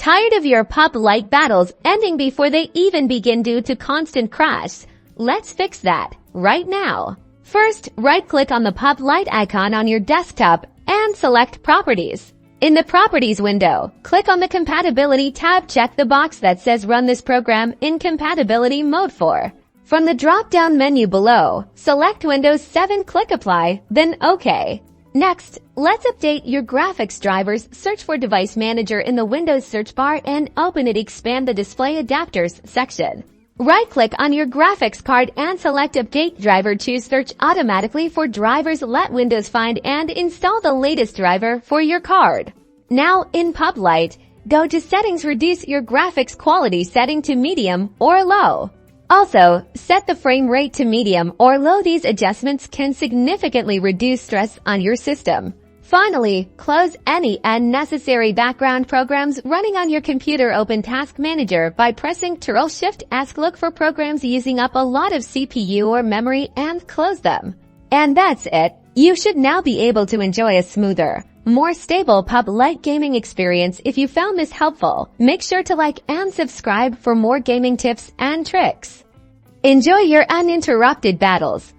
Tired of your PUBG Lite battles ending before they even begin due to constant crash? Let's fix that right now. First, right-click on the PUBG Lite icon on your desktop and select Properties. In the Properties window, click on the Compatibility tab. Check the box that says Run this program in Compatibility Mode for. From the drop-down menu below, select Windows 7, click Apply, then OK. Next, let's update your graphics drivers. Search for Device Manager in the Windows search bar and open it. Expand the Display Adapters section. Right-click on your graphics card and select Update Driver. Choose Search Automatically for drivers. Let Windows find and install the latest driver for your card. Now, in PUBG Lite, go to Settings. Reduce your graphics quality setting to medium or low. Also, set the frame rate to medium or low. These adjustments can significantly reduce stress on your system. Finally, close any unnecessary background programs running on your computer. Open Task Manager by pressing Ctrl-Shift-S. Look for programs using up a lot of CPU or memory and close them. And that's it. You should now be able to enjoy a smoother, more stable PUBG Lite gaming experience. If you found this helpful, make sure to like and subscribe for more gaming tips and tricks. Enjoy your uninterrupted battles.